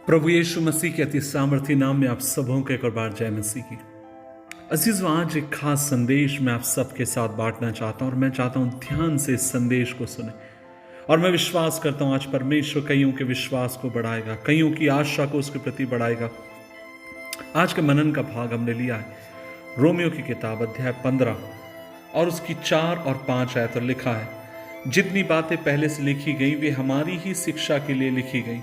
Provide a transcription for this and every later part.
प्रभु यीशु मसीह के अति सामर्थी नाम में आप सबों को एक और बार जय मसीह की। अजीजों, आज एक खास संदेश मैं आप सबके साथ बांटना चाहता हूं और मैं चाहता हूं ध्यान से इस संदेश को सुने। और मैं विश्वास करता हूं आज परमेश्वर कईयों के विश्वास को बढ़ाएगा, कईयों की आशा को उसके प्रति बढ़ाएगा। आज के मनन का भाग हमने लिया है रोमियो की किताब अध्याय 15 और उसकी 4 और 5 आयत। लिखा है, जितनी बातें पहले से लिखी गई वे हमारी ही शिक्षा के लिए लिखी गई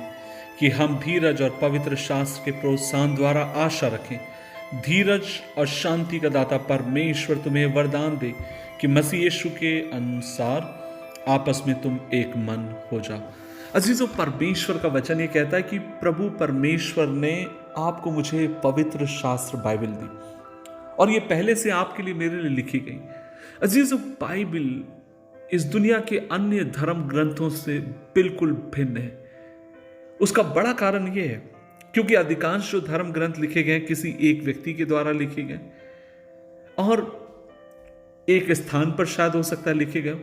कि हम धीरज और पवित्र शास्त्र के प्रोत्साहन द्वारा आशा रखें। धीरज और शांति का दाता परमेश्वर तुम्हें वरदान दे कि मसीह यीशु के अनुसार आपस में तुम एक मन हो जाओ। अजीजों, परमेश्वर का वचन ये कहता है कि प्रभु परमेश्वर ने आपको मुझे पवित्र शास्त्र बाइबल दी और ये पहले से आपके लिए मेरे लिए लिखी गई। अजीजों, बाइबल इस दुनिया के अन्य धर्म ग्रंथों से बिल्कुल भिन्न है। उसका बड़ा कारण यह है क्योंकि अधिकांश जो धर्म ग्रंथ लिखे गए किसी एक व्यक्ति के द्वारा लिखे गए और एक स्थान पर शायद हो सकता है लिखे गए,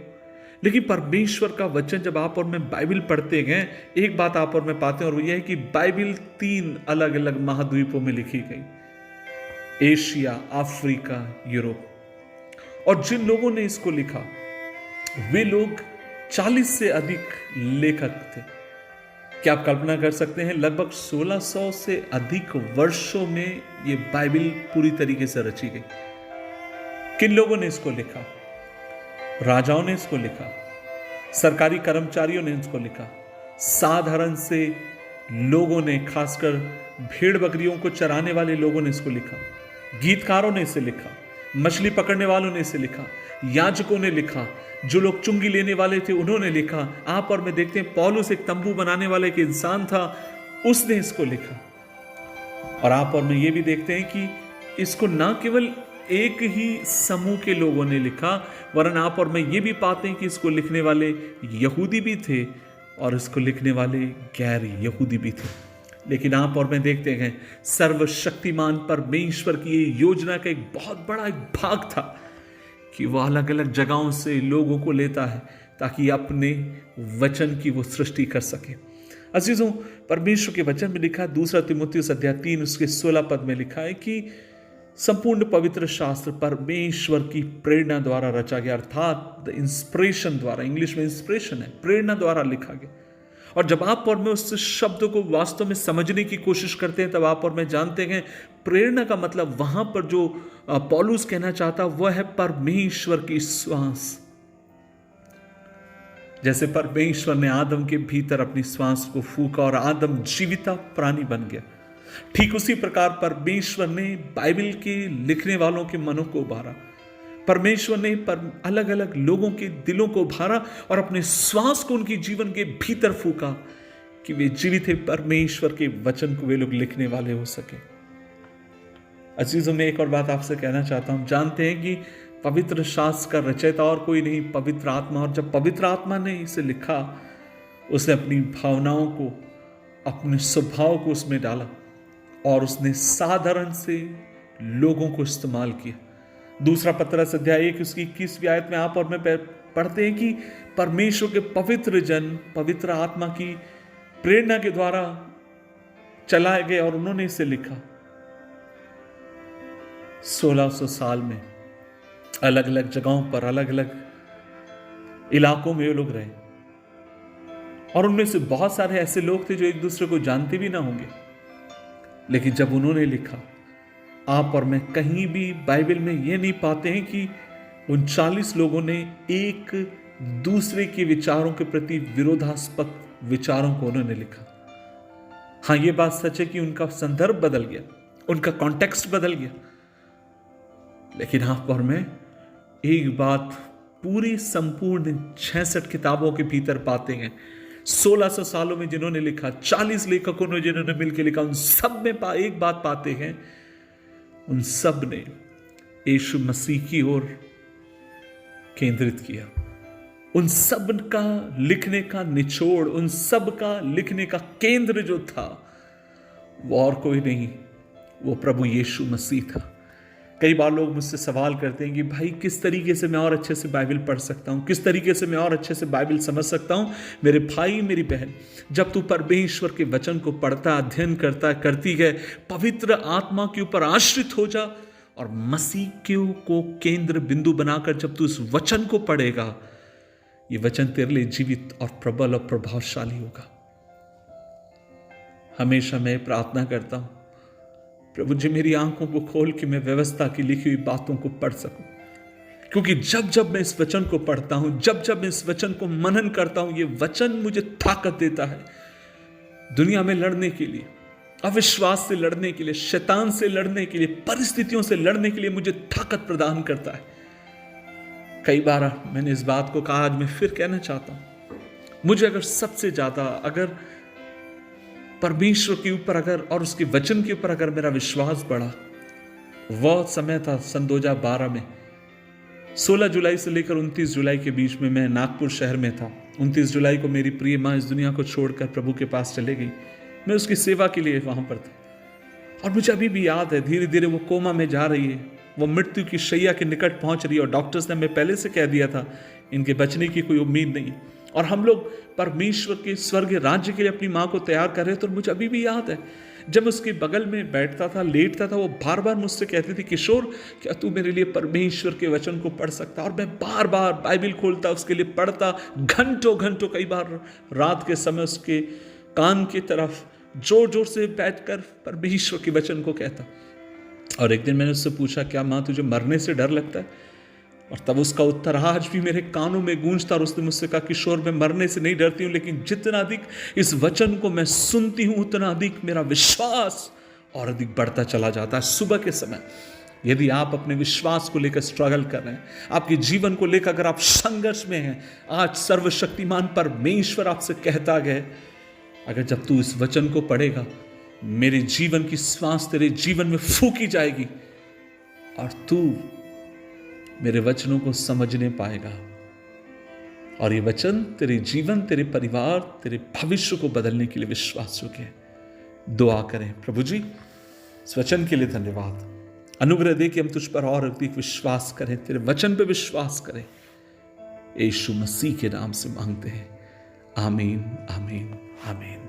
लेकिन परमेश्वर का वचन जब आप और मैं बाइबल पढ़ते गए, एक बात आप और मैं पाते हैं और वो यह है कि बाइबल 3 अलग अलग महाद्वीपों में लिखी गई, एशिया, अफ्रीका, यूरोप। और जिन लोगों ने इसको लिखा वे लोग 40 से अधिक लेखक थे। क्या आप कल्पना कर सकते हैं, लगभग 1600 से अधिक वर्षों में यह बाइबल पूरी तरीके से रची गई। किन लोगों ने इसको लिखा? राजाओं ने इसको लिखा, सरकारी कर्मचारियों ने इसको लिखा, साधारण से लोगों ने, खासकर भेड़ बकरियों को चराने वाले लोगों ने इसको लिखा, गीतकारों ने इसे लिखा, मछली पकड़ने वालों ने इसे लिखा, याजकों ने लिखा, जो लोग चुंगी लेने वाले थे उन्होंने लिखा। आप और मैं देखते हैं पौलुस एक तंबू बनाने वाला एक इंसान था, उसने इसको लिखा। और आप और मैं ये भी देखते हैं कि इसको ना केवल एक ही समूह के लोगों ने लिखा, वरन आप और मैं ये भी पाते हैं कि इसको लिखने वाले यहूदी भी थे और इसको लिखने वाले गैर यहूदी भी थे। लेकिन आप और मैं देखते हैं सर्वशक्तिमान परमेश्वर की ये योजना का एक बहुत बड़ा एक भाग था कि वह अलग अलग जगहों से लोगों को लेता है ताकि अपने वचन की वो सृष्टि कर सके। अजीजों, परमेश्वर के वचन में लिखा है, 2 तीमुथियुस अध्याय 3 उसके 16 पद में लिखा है कि संपूर्ण पवित्र शास्त्र परमेश्वर की प्रेरणा द्वारा रचा गया, अर्थात द इंस्पिरेशन द्वारा, इंग्लिश में इंस्पिरेशन है, प्रेरणा द्वारा लिखा गया। और जब आप और मैं उस शब्द को वास्तव में समझने की कोशिश करते हैं तब आप और मैं जानते हैं प्रेरणा का मतलब वहां पर जो पौलुस कहना चाहता वह है परमेश्वर की श्वास। जैसे परमेश्वर ने आदम के भीतर अपनी श्वास को फूका और आदम जीविता प्राणी बन गया, ठीक उसी प्रकार परमेश्वर ने बाइबल के लिखने वालों के मनों को उभारा। परमेश्वर ने अलग अलग लोगों के दिलों को उभारा और अपने श्वास को उनके जीवन के भीतर फूका कि वे जीवित है, परमेश्वर के वचन को वे लोग लिखने वाले हो सके। अजीजों, मैं एक और बात आपसे कहना चाहता हूं। जानते हैं कि पवित्र शास्त्र का रचयिता और कोई नहीं, पवित्र आत्मा। और जब पवित्र आत्मा ने इसे लिखा, उसने अपनी भावनाओं को, अपने स्वभाव को उसमें डाला और उसने साधारण से लोगों को इस्तेमाल किया। 2 पतरस अध्याय 1 उसकी 21वीं आयत में आप और मैं पढ़ते हैं कि परमेश्वर के पवित्र जन पवित्र आत्मा की प्रेरणा के द्वारा चलाए गए और उन्होंने इसे लिखा। 1600 साल में अलग अलग जगहों पर, अलग अलग इलाकों में वो लोग रहे और उनमें से बहुत सारे ऐसे लोग थे जो एक दूसरे को जानते भी ना होंगे, लेकिन जब उन्होंने लिखा, आप और मैं कहीं भी बाइबल में यह नहीं पाते हैं कि उन 40 लोगों ने एक दूसरे के विचारों के प्रति विरोधास्पद विचारों को उन्होंने लिखा। हां, यह बात सच है कि उनका संदर्भ बदल गया, उनका कॉन्टेक्स्ट बदल गया, लेकिन आप और मैं एक बात पूरी संपूर्ण 66 किताबों के भीतर पाते हैं। 1600 सालों में जिन्होंने लिखा, 40 लेखकों ने जिन्होंने मिलकर लिखा, उन सब में एक बात पाते हैं, उन सब ने यीशु मसीह की ओर केंद्रित किया। उन सब का लिखने का निचोड़, उन सब का लिखने का केंद्र जो था वो और कोई नहीं, वो प्रभु यीशु मसीह था। कई बार लोग मुझसे सवाल करते हैं कि भाई किस तरीके से मैं और अच्छे से बाइबल पढ़ सकता हूँ, किस तरीके से मैं और अच्छे से बाइबल समझ सकता हूँ। मेरे भाई मेरी बहन, जब तू परमेश्वर के वचन को पढ़ता, अध्ययन करता, करती है, पवित्र आत्मा के ऊपर आश्रित हो जा और मसीह को केंद्र बिंदु बनाकर जब तू इस वचन को पढ़ेगा, ये वचन तेरे लिए जीवित और प्रबल और प्रभावशाली होगा। हमेशा मैं प्रार्थना करता हूं, प्रभु जी मेरी आंखों को खोल के मैं व्यवस्था की लिखी हुई बातों को पढ़ सकूं, क्योंकि जब जब मैं इस वचन को पढ़ता हूं, जब जब मैं इस वचन को मनन करता हूं, ये वचन मुझे ताकत देता है दुनिया में लड़ने के लिए, अविश्वास से लड़ने के लिए, शैतान से लड़ने के लिए, परिस्थितियों से लड़ने के लिए मुझे ताकत प्रदान करता है। कई बार मैंने इस बात को कहा, आज मैं फिर कहना चाहता हूं, मुझे अगर सबसे ज्यादा अगर परमेश्वर के ऊपर अगर और उसके वचन के ऊपर अगर मेरा विश्वास बढ़ा, वह समय था सन 2012 में 16 जुलाई से लेकर 29 जुलाई के बीच में मैं नागपुर शहर में था। 29 जुलाई को मेरी प्रिय माँ इस दुनिया को छोड़कर प्रभु के पास चले गई। मैं उसकी सेवा के लिए वहां पर था और मुझे अभी भी याद है, धीरे धीरे वो कोमा में जा रही है, वो मृत्यु की शैया के निकट पहुंच रही है और डॉक्टर्स ने हमें पहले से कह दिया था इनके बचने की कोई उम्मीद नहीं। और हम लोग परमेश्वर के स्वर्ग राज्य के लिए अपनी माँ को तैयार कर रहे थे। और मुझे अभी भी याद है, जब उसके बगल में बैठता था, लेटता था, वो बार बार मुझसे कहती थी, किशोर क्या तू मेरे लिए परमेश्वर के वचन को पढ़ सकता? और मैं बार बार बाइबल खोलता, उसके लिए पढ़ता, घंटों घंटों, कई बार रात के समय उसके कान की तरफ जोर जोर से बैठकर परमेश्वर के वचन को कहता। और एक दिन मैंने उससे पूछा, क्या माँ तुझे मरने से डर लगता है? और तब उसका उत्तर आज भी मेरे कानों में गूंजता। और उसने मुझसे कहा, किशोर मैं मरने से नहीं डरती हूं, लेकिन जितना अधिक इस वचन को मैं सुनती हूं, उतना अधिक मेरा विश्वास और अधिक बढ़ता चला जाता है। सुबह के समय यदि आप अपने विश्वास को लेकर स्ट्रगल कर रहे हैं, आपके जीवन को लेकर अगर आप संघर्ष में हैं, आज सर्वशक्तिमान परमेश्वर आपसे कहता है, अगर जब तू इस वचन को पढ़ेगा, मेरे जीवन की श्वास तेरे जीवन में फूकी जाएगी और तू मेरे वचनों को समझने पाएगा। और ये वचन तेरे जीवन, तेरे परिवार, तेरे भविष्य को बदलने के लिए विश्वास योग्य है। दुआ करें, प्रभु जी इस वचन के लिए धन्यवाद, अनुग्रह दे कि हम तुझ पर और अधिक विश्वास करें, तेरे वचन पे विश्वास करें। यीशु मसीह के नाम से मांगते हैं, आमीन, आमीन, आमीन।